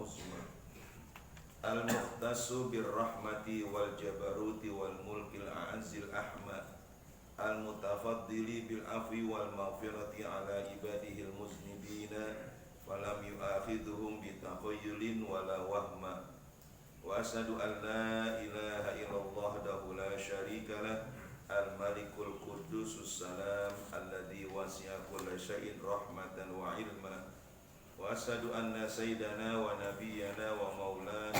uzma. Al-mukhtasu birrahmati wal jabaruti wal mulkil a'azzil ahma. Al-mutafaddili bil afwi wal maghfirati ala ibadihil muznibina. Falam yu'akhidhuhum bitakhayyulin wala wahma. Wa asyhadu an la ilaha illallah wahdahu la syarika lah. Al-malikul qudusus salam alladzi wasi'a kulla syai'in rahmatan wa ilma. Wa asyhadu anna sayyidana wa nabiyyana wa maulana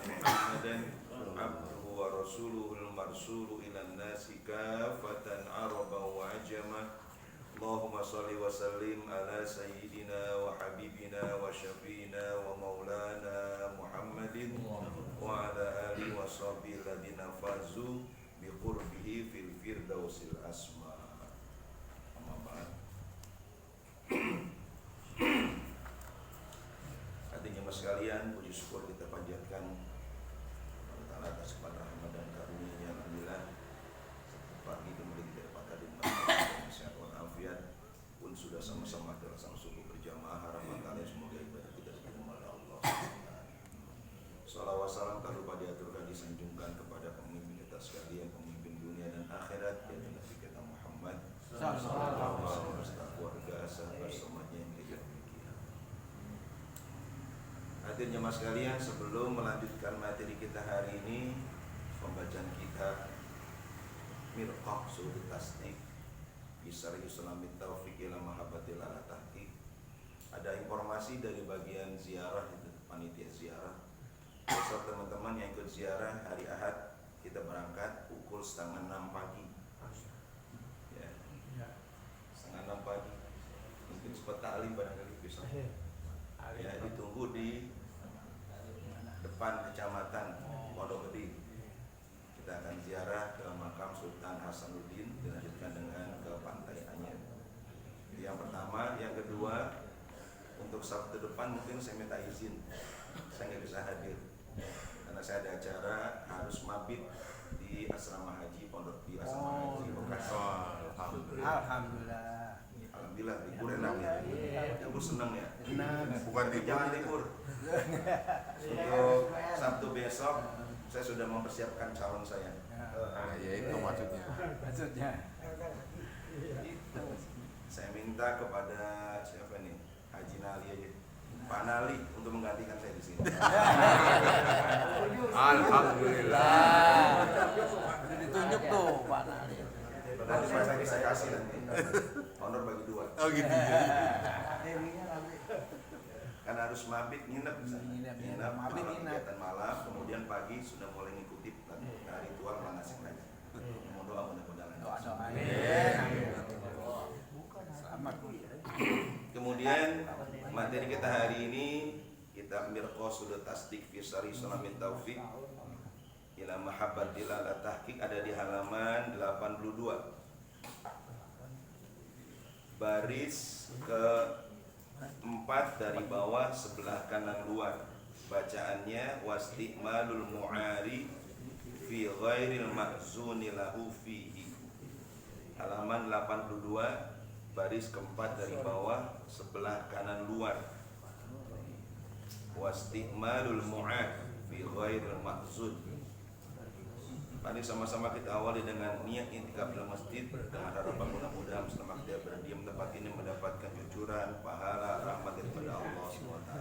Muhammadan abduhu wa rasuluhul marsulu ilan nasi kafatan araban wa ajama. Allahumma salli wa sallim ala sayyidina wa habibina wa syafiina wa maulana Muhammadin wa ala alihi wa sahbihi alladhina fazu bi qurbihi fil firdausil asma. Amma ba'd. Hadirin sekalian, puji syukur kita panjatkan kepada Allah atas rahmat dan karunia-Nya. Alhamdulillah, pagi kembali kita dapat hadir dalam sehat walafiat pun sudah sama-sama terlaksana subuh berjamaah. Harapan kalian semoga ibadah kita diterima oleh Allah. Salawat salam tak lupa diaturkan disanjungkan kepada pemimpin kita sekalian, pemimpin dunia dan akhirat, yaitu Nabi kita Muhammad sallallahu alaihi wasallam beserta keluarga sahabat semuanya yang demikian. Hadirin jemaah sekalian, sebelum melanjutkan materi kita hari ini, pembacaan kitab Mirqah Sudut Tasdik Bisari Islamit Taufiq ila Mahabbatil ala Tahqiq. Ada informasi dari bagian ziarah, itu panitia ziarah. Besok teman-teman yang ikut ziarah hari Ahad kita berangkat pukul 5:30 pagi. Ya, 5:30 pagi. Mungkin sempat taklim barangkali besok. Ya, ditunggu di depan kecamatan Pondok Gede. Kita akan ziarah ke makam Sultan Hasanuddin, dilanjutkan dengan ke Pantai Anyer. Yang pertama, yang kedua, untuk Sabtu depan mungkin saya minta izin, saya nggak bisa hadir karena saya ada acara harus mabit di asrama haji Pondok di asrama haji Bekasi. Alhamdulillah libur enak ya. Libur senang ya. Bukan jangan libur. Untuk Sabtu besok saya sudah mempersiapkan calon saya. Ya itu maksudnya. Saya minta kepada siapa nih? Haji Nali aja. Pak Nali untuk menggantikan saya di sini. Alhamdulillah. Ditunjuk tuh Pak Nali. Nanti pas lagi saya kasih nanti. Honor bagi 2. Oh gitu. Kan harus mabit nginep kegiatan malam, kemudian pagi sudah mulai ngikuti ritual manasik lagi. Mohon doa mudah-mudahan. Kemudian materi kita hari ini kitab Mirqah Sudut Tasdik Fisari Islamit Taufiq ila Mahabbatil ala Tahqiq ada di halaman 82. Baris ke-4 dari bawah sebelah kanan luar. Bacaannya wastimalul mu'ari fi ghairil ma'zuni lahu fihi. Halaman 82 baris keempat dari bawah sebelah kanan luar. Wastimalul mu'ari fi ghairil ma'zun. Mari sama-sama kita awali dengan niat intikaf dalam masjid dengan harapan mudah-mudahan selama kita berdiam tempat ini mendapatkan cucuran pahala rahmat daripada Allah SWT.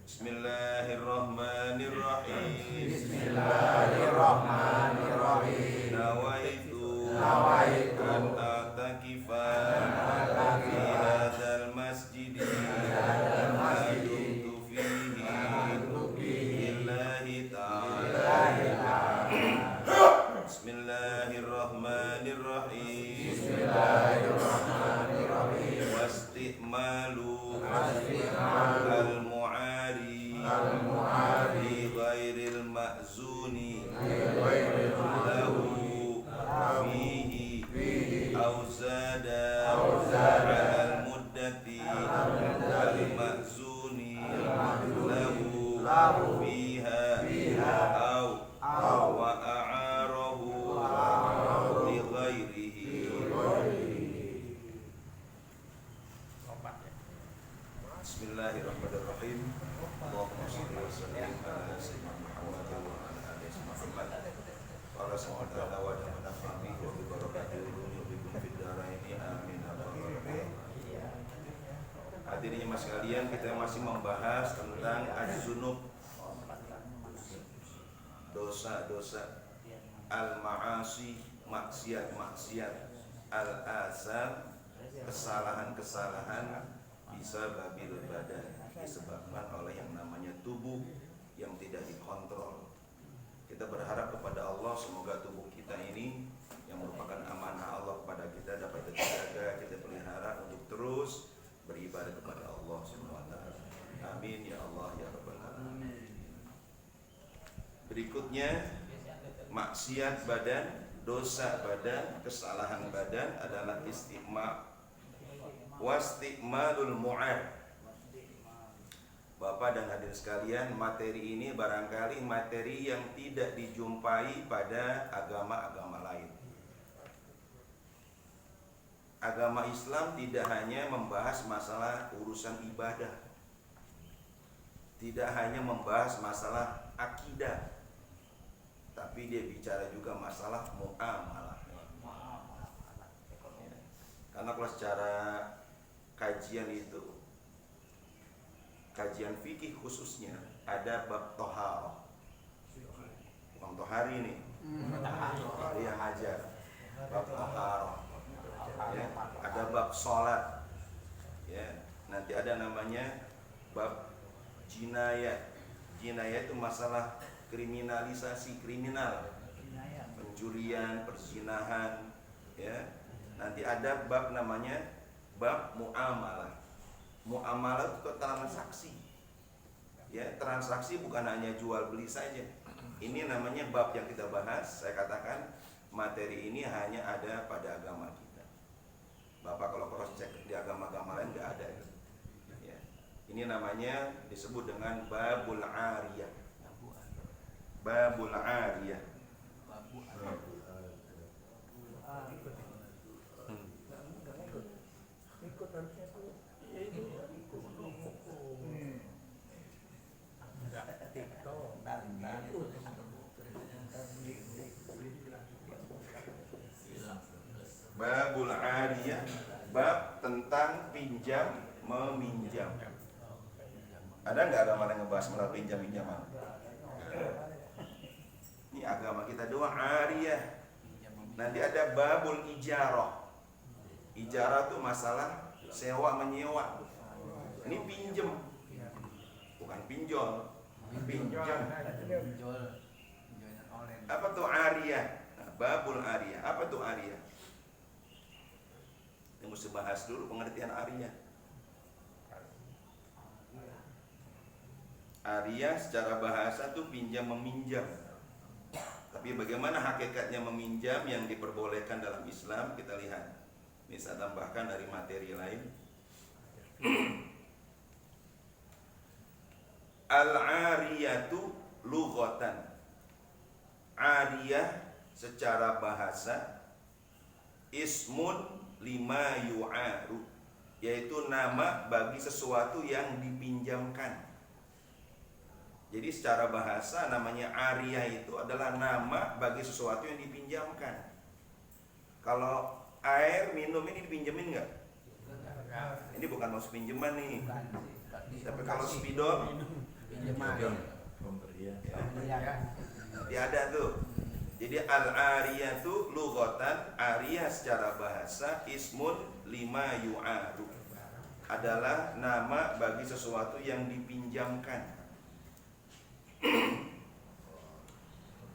Bismillahirrahmanirrahim. Bismillahirrahmanirrahim. Nawaitu an a'takifa fi hadzal masjid ma dumtu fihi lillahi ta'ala. Bismillahirrahmanirrahim. Bismillahirrahmanirrahim. Wastimalu al-mu'ari bi ghairil ma'zuni lahu fihi auzada al-muddati al-ma'zuni lahu fiha au wa a'arahu li ghairihi. Bismillahirrahmanirrahim. Allahumma shalli wa sallim ala sayyidina Muhammad wa ala ali Muhammad. Qala sallallahu wa nafa'ani wa bi barakatihi wa bikum fid dharain amin. Hadirin jemaah sekalian, kita masih membahas tentang az-zunub, dosa-dosa, al-ma'asi, maksiat-maksiat, al-asam, kesalahan-kesalahan, bisa babil badan, disebabkan oleh yang namanya tubuh yang tidak dikontrol. Kita berharap kepada Allah semoga tubuh kita ini yang merupakan amanah Allah kepada kita dapat kita jaga, kita pelihara untuk terus beribadah kepada Allah Subhanahu wa taala. Amin ya Allah ya rabbal alamin. Berikutnya maksiat badan, dosa badan, kesalahan badan adalah istiqma wastikmalul mu'ad. Bapak dan hadirin sekalian, materi ini barangkali materi yang tidak dijumpai pada agama-agama lain. Agama Islam tidak hanya membahas masalah urusan ibadah, tidak hanya membahas masalah akidah, tapi dia bicara juga masalah muamalah. Karena kalau secara kajian itu, kajian fikih khususnya ada bab toharah. Bang Tohari ini, dia ngajar bab toharah. Ya, ada bab sholat. Ya, nanti ada namanya bab jinayat. Jinayat itu masalah kriminalisasi, kriminal, pencurian, perzinahan. Ya, nanti ada bab namanya bab muamalah. Muamalah itu transaksi. Ya, transaksi bukan hanya jual beli saja. Ini namanya bab yang kita bahas. Saya katakan materi ini hanya ada pada agama kita. Bapak kalau cross check di agama-agama lain nggak ada. Ya. Ini namanya disebut dengan babul ariyah. Babul ariyah. Babul ariyah, bab tentang pinjam meminjam. Ada nggak agama yang ngebahas masalah pinjam pinjaman? Ini agama kita doang ariyah. Nanti ada babul ijarah. Ijarah tuh masalah sewa menyewa. Ini pinjem, bukan pinjol. Pinjam. Apa tuh ariyah? Nah, babul ariyah. Apa tuh ariyah? Kita mesti bahas dulu pengertian ariyah. Ariyah secara bahasa tuh pinjam meminjam. Tapi bagaimana hakikatnya meminjam yang diperbolehkan dalam Islam, kita lihat. Ini saya tambahkan dari materi lain. Al-ariyatu lughatan. Ariyah secara bahasa ismun lima yu'aru, yaitu nama bagi sesuatu yang dipinjamkan. Jadi secara bahasa namanya ariyah itu adalah nama bagi sesuatu yang dipinjamkan. Kalau air minum ini dipinjemin nggak? Ini bukan mau pinjaman nih. Tapi kalau spidol dia ada tuh. Jadi al-ariyatu lughatan, ariyah secara bahasa ismun lima yu'aru, adalah nama bagi sesuatu yang dipinjamkan.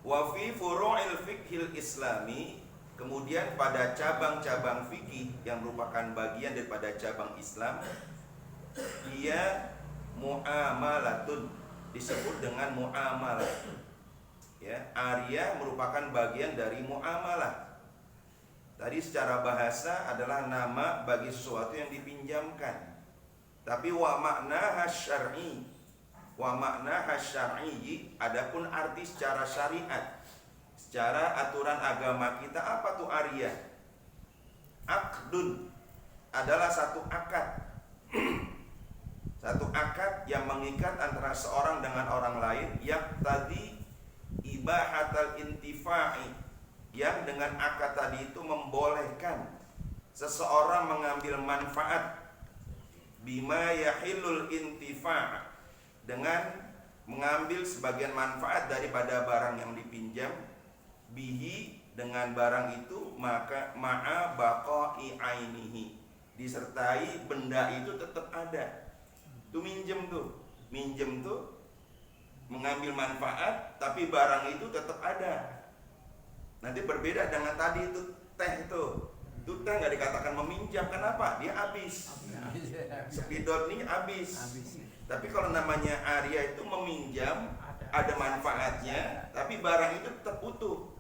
Wa fi furu'il fiqhil islami, kemudian pada cabang-cabang fikih yang merupakan bagian daripada cabang Islam, dia muamalatun, disebut dengan muamalah. Ya, ariyah merupakan bagian dari muamalah. Tadi secara bahasa adalah nama bagi sesuatu yang dipinjamkan. Tapi wa makna syar'i, wa makna syar'i, adapun arti secara syariat, secara aturan agama kita, apa tuh ariyah? Aqdun adalah satu akad. yang mengikat antara seorang dengan orang lain, yaqtadi ibahatal intifa'i, yang dengan akad tadi itu membolehkan seseorang mengambil manfaat, bima yahilul intifa', dengan mengambil sebagian manfaat daripada barang yang dipinjam, bihi, dengan barang itu, maka ma'a baqa'i ainihi, disertai benda itu tetap ada. Itu minjem tuh mengambil manfaat tapi barang itu tetap ada. Nanti berbeda dengan tadi itu teh itu teh nggak dikatakan meminjam, kenapa? Dia habis. Spidol ini habis. Tapi kalau namanya Arya itu meminjam, ada manfaatnya, tapi barang itu tetap utuh.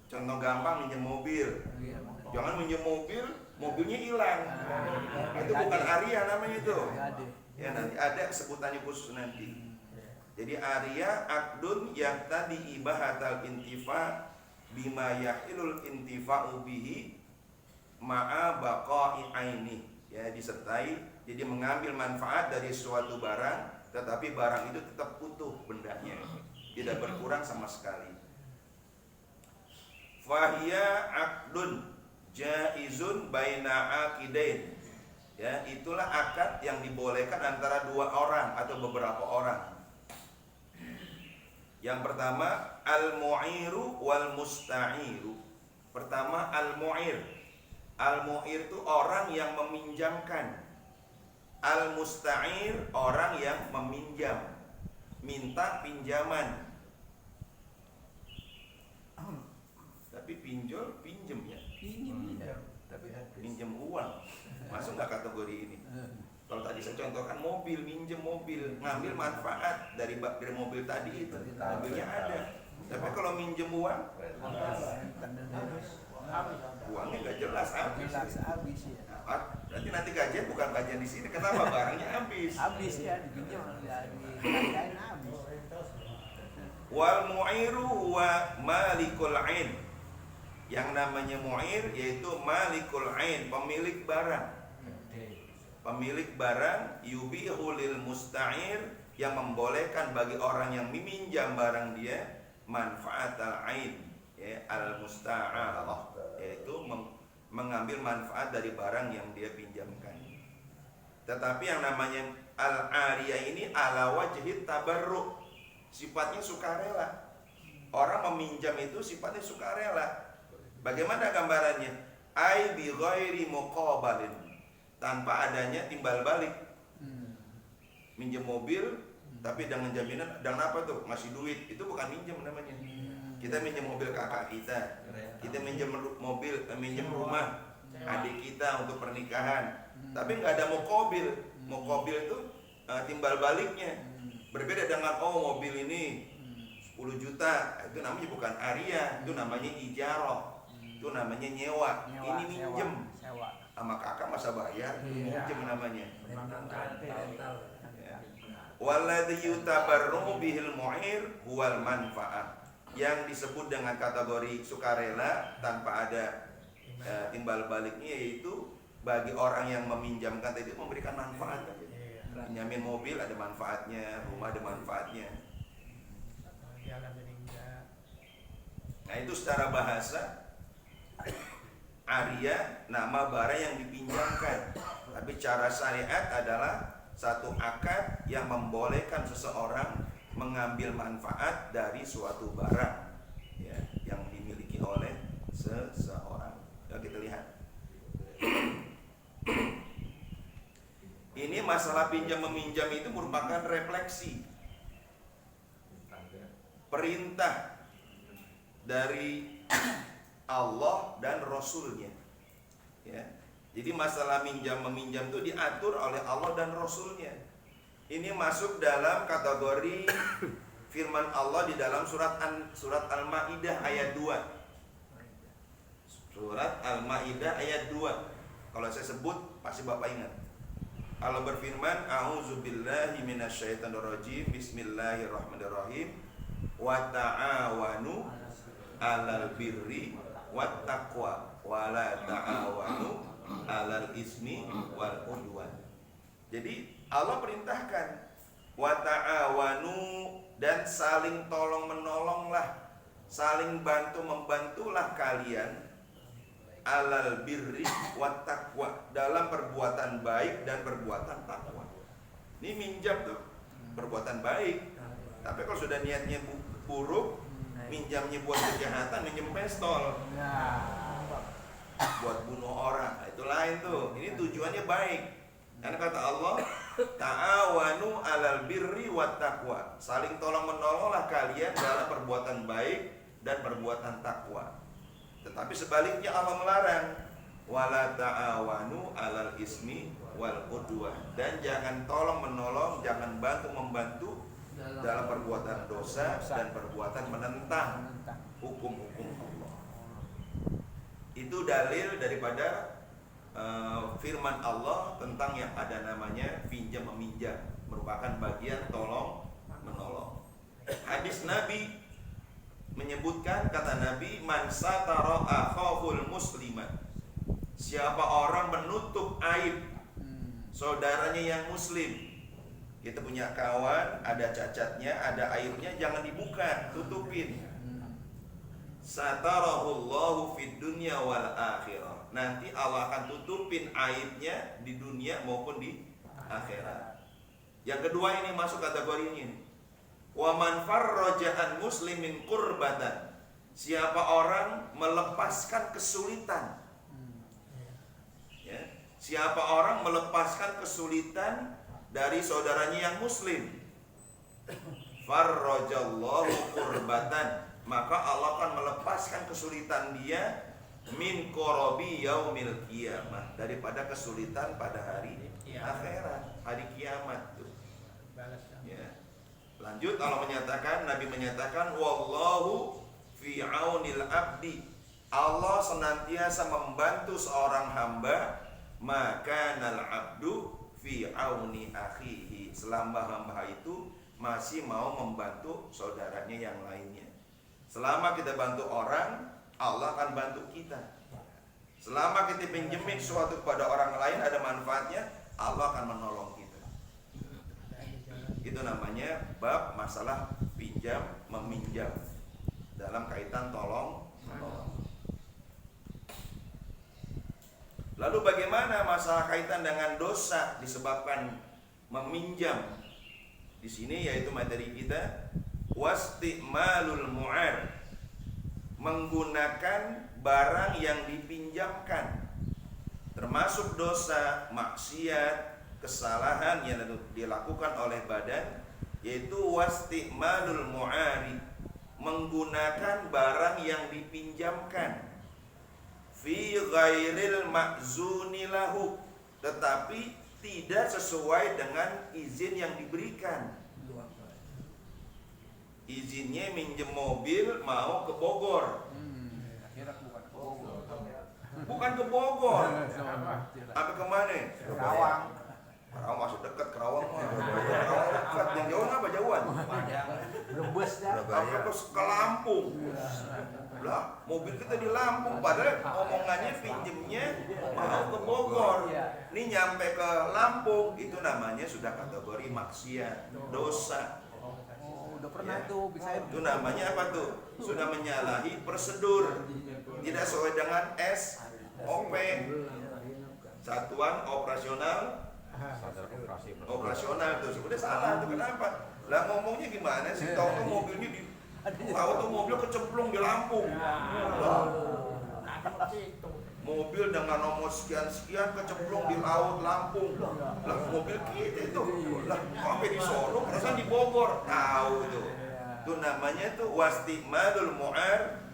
Contoh gampang, minjem mobil. Jangan minjem mobil, mobilnya hilang. Itu bukan Arya namanya itu. Ya, nanti ada sebutannya khusus nanti. Jadi Arya akdun yang tadi ibahatal intifa bima yahilul intifa'u bihi ma'a baqa'i aini, ya, disertai, jadi mengambil manfaat dari suatu barang tetapi barang itu tetap utuh bendanya, tidak berkurang sama sekali. Fahiya akdun jaizun baina aqidain, ya, itulah akad yang dibolehkan antara dua orang atau beberapa orang. Yang pertama al-mu'iru wal musta'iru. Pertama al-mu'ir. Al-mu'ir itu orang yang meminjamkan. Al-musta'ir orang yang meminjam, minta pinjaman. Tapi pinjol pinjem ya. Pinjem uang. Masuk nggak kategori ini? Kalau tadi saya contohkan mobil, minjem mobil, ngambil manfaat dari mobil tadi itu, mobilnya ada. Tapi kalau minjem uang, uangnya nggak jelas, habis. Berarti nanti kajian bukan kajian di sini. Kenapa? Barangnya habis. Habis ya, dipinjam dihargain habis. Wal mu'iru huwa malikul ain. Yang namanya mu'ir yaitu malikul ain, pemilik barang. Pemilik barang yubihu lil musta'ir, yang membolehkan bagi orang yang meminjam barang dia manfaat al-ain, ya, al-musta'arah, yaitu mengambil manfaat dari barang yang dia pinjamkan. Tetapi yang namanya al-ariyah ini ala wajhi tabarruk, sifatnya sukarela. Orang meminjam itu sifatnya sukarela. Bagaimana gambarannya? Ai bi ghairi muqabalin, tanpa adanya timbal balik. Minjem mobil tapi dengan jaminan, dengan apa tuh? Ngasih duit, itu bukan minjem namanya. Kita minjem mobil kakak kita minjem mobil, minjem rumah adik kita untuk pernikahan, tapi nggak ada mokobil. Mokobil itu timbal baliknya. Berbeda dengan mobil ini 10 juta, itu namanya bukan Arya, itu namanya ijarah, itu namanya nyewa. Ini minjem. Sama kakak masa bayar, minjem namanya. Walladhi yutabarru bihil mu'ir huwal manfaat. Yang disebut dengan kategori sukarela tanpa ada timbal baliknya, yaitu bagi orang yang meminjamkan tadi memberikan manfaat. Pinjamin mobil ada manfaatnya, rumah ada manfaatnya. Nah, itu secara bahasa Arya nama barang yang dipinjamkan. Tapi cara syariat adalah satu akad yang membolehkan seseorang mengambil manfaat dari suatu barang, ya, yang dimiliki oleh seseorang. Ya, kita lihat. Ini masalah pinjam meminjam itu merupakan refleksi perintah dari Allah dan Rasulnya, ya. Jadi masalah minjam meminjam itu diatur oleh Allah dan Rasulnya. Ini masuk dalam kategori firman Allah di dalam surat Al-Maidah ayat 2. Surat Al-Maidah ayat 2. Kalau saya sebut pasti Bapak ingat. Allah berfirman, a'udzubillahi minasyaitonirrajim, bismillahirrahmanirrahim, wa ta'awanu 'alal birri wat taqwa wa la ta'awanu 'alal ismi wal udwan. Jadi Allah perintahkan wa ta'awanu, dan saling tolong menolonglah, saling bantu membantulah kalian, alal birri wat taqwa, dalam perbuatan baik dan perbuatan takwa. Ini minjam tuh perbuatan baik, tapi kalau sudah niatnya buruk, minjamnya buat kejahatan, minjem pistol, buat bunuh orang, nah, itu lain tuh. Ini tujuannya baik. Karena kata Allah, ta'awanu alal birri wat taqwa, saling tolong menolonglah kalian dalam perbuatan baik dan perbuatan takwa. Tetapi sebaliknya Allah melarang, wala ta'awanu alal ismi wal udwan, dan jangan tolong menolong, jangan bantu membantu dalam perbuatan dosa dan perbuatan menentang hukum-hukum Allah. Itu dalil daripada firman Allah tentang yang ada namanya pinjam meminjam, merupakan bagian tolong menolong. Hadis Nabi menyebutkan, kata Nabi, man satara akhahul musliman, siapa orang menutup aib saudaranya yang muslim. Kita punya kawan, ada cacatnya, ada aibnya, jangan dibuka, tutupin. Satarahullahu fid dunya wal akhirah, nanti Allah akan tutupin aibnya di dunia maupun di akhirat. Yang kedua ini masuk kategori ini. Wa man farraja an muslimin kurbatan, siapa orang melepaskan kesulitan. Ya, siapa orang melepaskan kesulitan dari saudaranya yang muslim, farrajallahu kurbatan, maka Allah akan melepaskan kesulitan dia min korobi yaumil qiyamah, daripada kesulitan pada hari akhirat, hari kiamat tuh. Ya. Lanjut Allah menyatakan, Nabi menyatakan, wallahu fi aunil abdi, Allah senantiasa membantu seorang hamba, maka nal abdu fi auni akhihi, selama hamba itu masih mau membantu saudaranya yang lainnya. Selama kita bantu orang, Allah akan bantu kita. Selama kita pinjemin sesuatu kepada orang lain ada manfaatnya, Allah akan menolong kita. Itu namanya bab masalah pinjam meminjam dalam kaitan tolong menolong. Lalu bagaimana masalah kaitan dengan dosa disebabkan meminjam? Di sini yaitu materi kita, wastimalul mu'ar, menggunakan barang yang dipinjamkan, termasuk dosa, maksiat, kesalahan yang dilakukan oleh badan, yaitu wastimalul mu'ari, menggunakan barang yang dipinjamkan, fi ghairil ma'zuni lahu, tetapi tidak sesuai dengan izin yang diberikan. Izinnya minjem mobil mau ke Bogor. Bukan ke Bogor. Apa kemana? Kerawang. Kerawang masih dekat, Kerawang mah. Kerawang dekat, yang jauh apa jauhan? Brebes dah. Apa ke Lampung? Lah, mobil kita di Lampung, padahal omongannya pinjemnya mau ke Bogor. Ini nyampe ke Lampung, itu namanya sudah kategori maksiat, dosa. Udah pernah tuh bisa Itu namanya apa tuh? Sudah menyalahi prosedur, tidak sesuai dengan SOP, satuan operasional tuh. Sudah salah tuh, kenapa? Lah ngomongnya gimana sih? Tahu mobilnya tuh mobil kecemplung di Lampung. Mobil dengan nomor sekian-sekian kecemplung di laut Lampung. Lah mobil kita itu. Lah sampai di Solo, perasaan di Bogor. Tahu itu. Itu namanya tuh wastimalul mu'ar,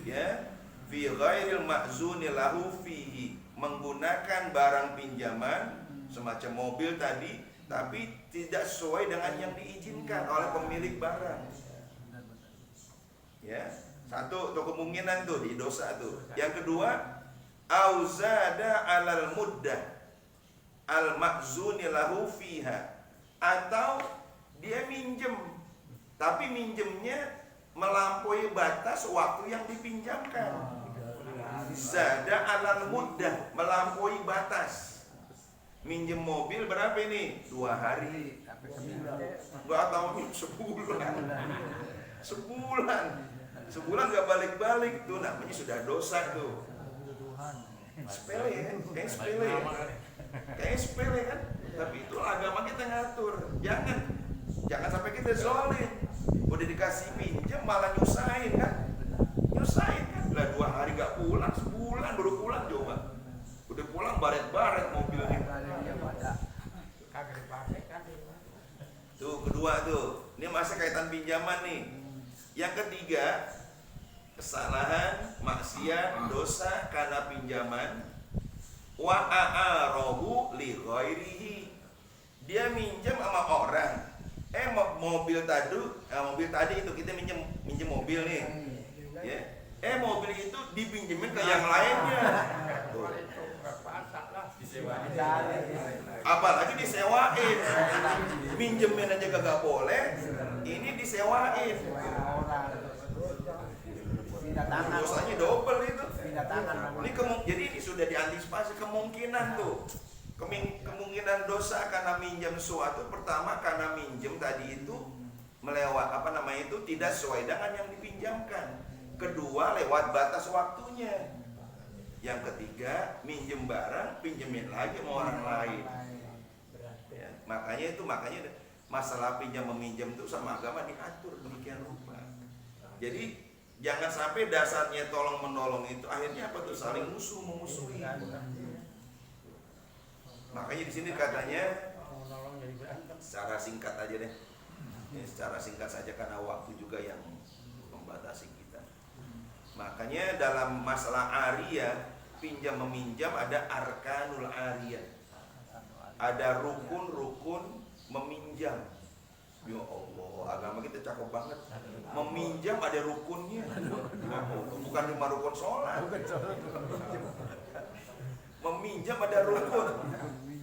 ya, fi ghairil ma'zuni lahu fihi, menggunakan barang pinjaman semacam mobil tadi tapi tidak sesuai dengan yang diizinkan oleh pemilik barang. Ya, satu tuh kemungkinan tuh di dosa tuh. Yang kedua, auzada alal muddah al ma'zuni lahu fiha, atau dia minjem tapi minjemnya melampaui batas waktu yang dipinjamkan. Zada alal muddah, melampaui batas. Minjem mobil berapa ini? 2 hari. Sampai seminggu. Gak tahu sebulan. Sebulan gak balik-balik tuh, namanya sudah dosa tuh. Sepele ya, kayak sepele ya. Kayak sepele kan? Tapi itu agama kita ngatur. Jangan sampai kita zolim. Udah dikasih pinjam malah nyusahin kan? Lah 2 hari gak pulang, sebulan baru pulang coba. Udah pulang baret-baret mobilnya. Tuh kedua tuh, ini masih kaitan pinjaman nih. Yang ketiga, kesalahan, maksiat, dosa karena pinjaman. Wa a'arahu li ghairihi. Dia minjem sama orang. Mobil tadi itu kita minjem mobil nih. Ya. Mobil itu dipinjemin ke yang lainnya. Tuh. Apalagi disewain. Minjemin aja kagak boleh. Ini disewain. Dosanya double itu. Jadi ini sudah diantisipasi kemungkinan tuh. Kemungkinan dosa karena minjem suatu, pertama karena minjem tadi itu tidak sesuai dengan yang dipinjamkan. Kedua, lewat batas waktunya. Yang ketiga, minjem barang, pinjemin lagi sama orang lain. Ya, makanya masalah pinjam meminjam itu sama agama diatur demikian rupa. Jadi jangan sampai dasarnya tolong menolong itu akhirnya apa tuh, saling memusuhi. Makanya di sini katanya secara singkat aja deh. Ya, secara singkat saja karena waktu juga yang membatasi kita. Makanya dalam masalah ariyah, pinjam meminjam ada arkanul ariyah. Ada rukun-rukun meminjam. Ya Allah, agama kita cakep banget. Meminjam ada rukunnya. Bukan cuma rukun sholat. Meminjam ada rukun.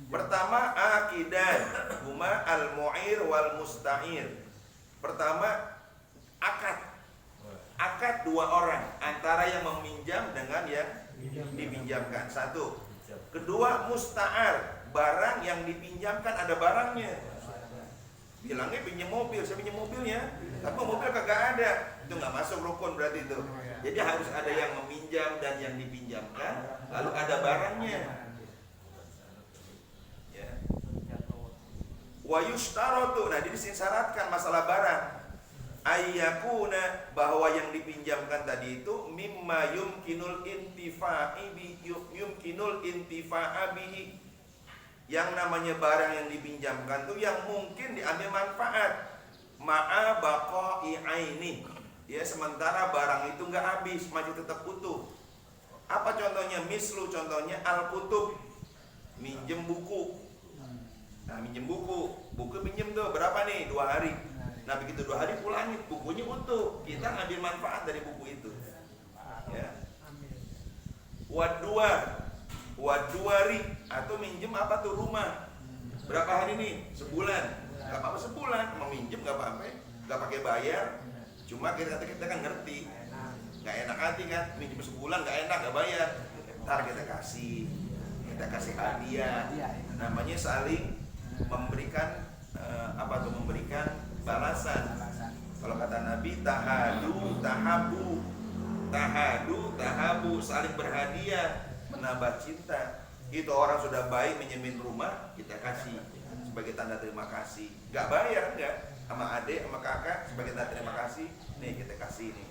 Pertama akidah, huma al-mu'ir wal musta'ir. Pertama akad 2 orang antara yang meminjam dengan yang dipinjamkan. 1. Kedua musta'ar, barang yang dipinjamkan ada barangnya. Bilangnya pinjam mobil, saya pinjam mobilnya, tapi mobil kagak ada, itu nggak masuk rukun berarti itu. Jadi harus ada yang meminjam dan yang dipinjamkan, lalu ada barangnya. Ya. Wa yushtaratu, nah disyaratkan masalah barang. Ayyakuna, bahwa yang dipinjamkan tadi itu mimma yumkinul intifa'a bihi. Yang namanya barang yang dipinjamkan tuh yang mungkin diambil manfaat. Ma'a baqa'i aini. Ya, sementara barang itu enggak habis, masih tetap utuh. Apa contohnya? Mislu, contohnya al-kutub. Minjem buku. Nah, minjem buku pinjem tuh berapa nih? 2 hari. Nah, begitu 2 hari pulangin, bukunya utuh. Kita ngambil manfaat dari buku itu. Ya. Waduari, atau minjem apa tuh, rumah. Berapa hari nih? Sebulan. Gak apa-apa sebulan, mau minjem gak apa-apa, gak pakai bayar. Cuma kita kan ngerti, gak enak hati kan, minjem sebulan gak enak, gak bayar. Ntar kita kasih hadiah. Namanya saling memberikan memberikan balasan. Kalau kata Nabi, tahadu tahabu, saling berhadiah, menambah cinta. Itu orang sudah baik minjemin rumah, kita kasih sebagai tanda terima kasih. Gak bayar, enggak, sama adik, sama kakak, sebagai tanda terima kasih. Nih kita kasih nih.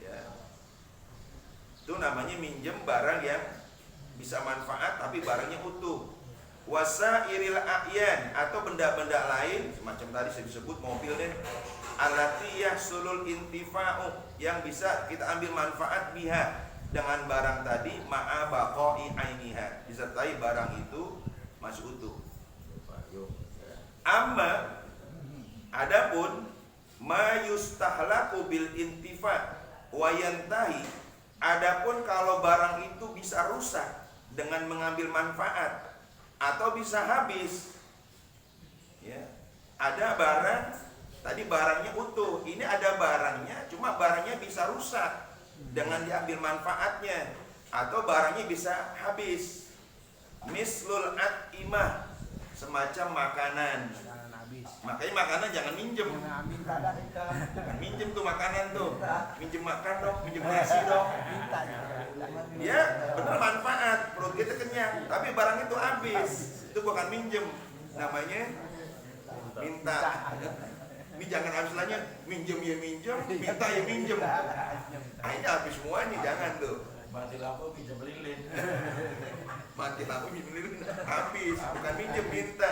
Ya. Itu namanya minjem barang yang bisa manfaat tapi barangnya utuh. Wasairil a'yan, atau benda-benda lain semacam tadi saya disebut mobil deh. Allati yahsulul intifa'u, yang bisa kita ambil manfaat biha, dengan barang tadi, ma'a baqa'i ainiha, disertai barang itu masih utuh. Amma adapun ma yustahlaku bil intifa' wa yantahi, adapun kalau barang itu bisa rusak dengan mengambil manfaat atau bisa habis. Ya. Ada barang, tadi barangnya utuh, ini ada barangnya, cuma barangnya bisa rusak dengan diambil manfaatnya, atau barangnya bisa habis. mislul at'imah, semacam makanan. Makanan habis. Makanya makanan jangan minjem. Jangan minta dah kita. Jangan minjem tuh makanan tuh. Minjem makan dong, minjem nasi dong. Minta. Ya, bener manfaat, perut kita kenyang. Tapi barang itu habis. Itu bukan minjem, namanya minta. Ini jangan habis lagi minjem ya minjem, minta ya minjem. Akhirnya habis semuanya, jangan tuh. Mati lampu pinjam lilin. Mati lampu minjem lilin habis, bukan minjem minta.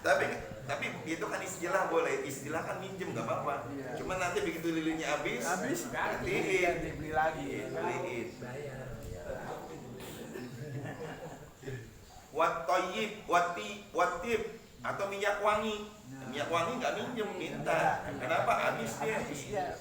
Tapi itu kan istilah boleh, istilah kan minjem nggak apa-apa. Cuma nanti begitu lilinnya habis, gantiin, Dibeli lagi. beliin. Wat toyib, watib atau minyak wangi. Minyak wangi nggak minjem, minta. Kenapa? Habis dia.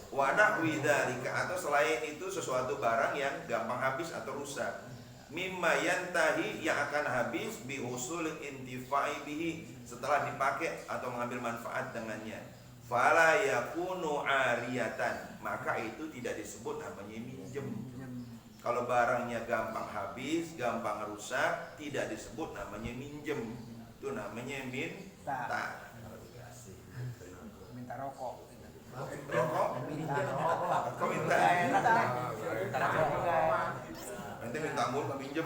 Wadah widalika atau selain itu sesuatu barang yang gampang habis atau rusak. Mimma yantahi yang akan habis bihusul intifai bihi setelah dipakai atau mengambil manfaat dengannya. Fala yakunu ariyatan, maka itu tidak disebut namanya minjem. Kalau barangnya gampang habis, gampang rusak, tidak disebut namanya minjem. Itu namanya minta. Minta rokok. Rokok? Minta rokok. Kok minta? Minta rokok. Nanti minta mulu nggak minjem.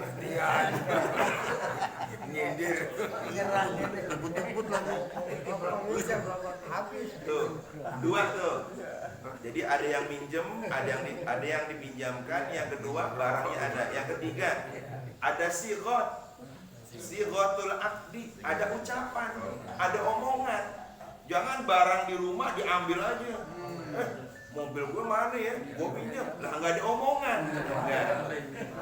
Nyindir. Nyerah dia jemput lagi. Habis. Tuh, dua tuh. Jadi ada yang minjem, ada yang dipinjamkan, yang kedua barangnya ada, yang ketiga ada sighatul akdi, ada ucapan, ada omongan. Jangan barang di rumah diambil aja. Mobil gue mana ya? Gue pinjam. Lah nggak ada omongan. Nggak.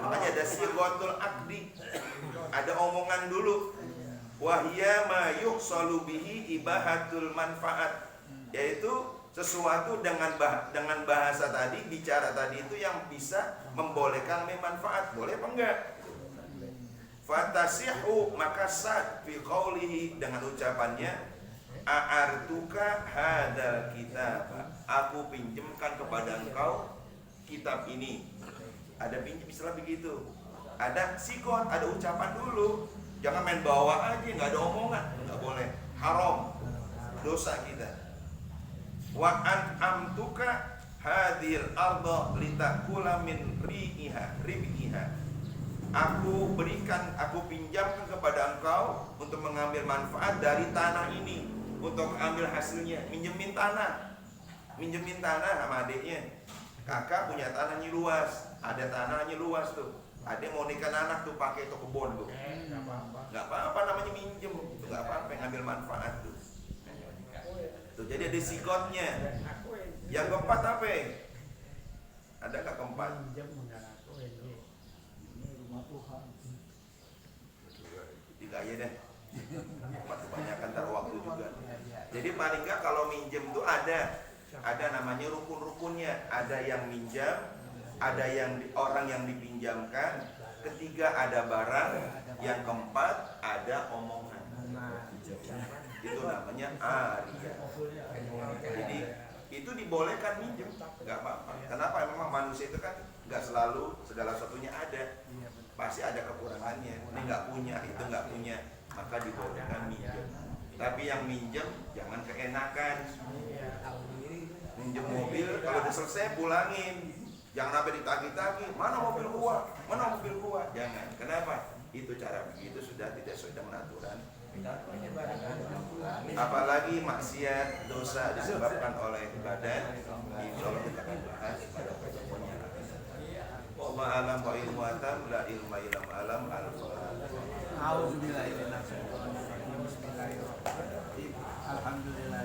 Makanya ada sighatul akdi. Ada omongan dulu. Wahya ma yuhsalu bihi ibahatul manfaat. Yaitu sesuatu dengan bahasa tadi, bicara tadi itu yang bisa membolehkan manfaat. Boleh apa enggak? Fatasihu maka sah fi qaulihi dengan ucapannya a'artuka hadal kitab, aku pinjamkan kepada engkau kitab ini. Ada pinjam istilah begitu. Ada sikot, ada ucapan dulu. Jangan main bawa aja, nggak ada omongan, nggak boleh. Haram, dosa kita. Wa an amtuka hadhil arda litakula min ri'iha. Aku berikan, aku pinjamkan kepada engkau untuk mengambil manfaat dari tanah ini, untuk ambil hasilnya. Minjemin tanah sama adiknya. Kakak punya tanahnya luas, ada tanahnya luas tuh. Adik mau nikah anak tuh pakai itu kebun tuh. Nggak apa-apa namanya minjem, nggak apa-apa ngambil manfaat tuh. Tuh jadi ada sikotnya. Yang keempat apa? Ada nggak keempat? Tiga aja deh. Kebanyakan taruh waktu juga. Jadi paling nggak kalau minjem tuh ada namanya rukun-rukunnya. Ada yang minjam, ada yang orang yang dipinjamkan, ketiga ada barang, yang keempat ada omongan. Itu namanya ariyah. Jadi itu dibolehkan minjem, nggak apa-apa. Kenapa? Memang manusia itu kan nggak selalu segala sesuatunya ada. Pasti ada kekurangannya. Ini nggak punya, itu nggak punya, maka dibolehkan minjem. Tapi yang minjem jangan keenakan. Minjem mobil, kalau udah selesai pulangin. Jangan sampai ditagih-tagih. Mana mobil gua? Mana mobil gua? Jangan. Kenapa? Itu cara begitu sudah tidak sesuai dengan aturan. Apalagi maksiat dosa disebabkan oleh badan. Insya Allah kita akan bahas pada pertemuan yang akan datang. Wallahu a'lam wa ilmu atam la ilma illam alam al-fatihah. Auzubillahi minasyaitonir rajim. Bismillahirrahmanirrahim. Alhamdulillah.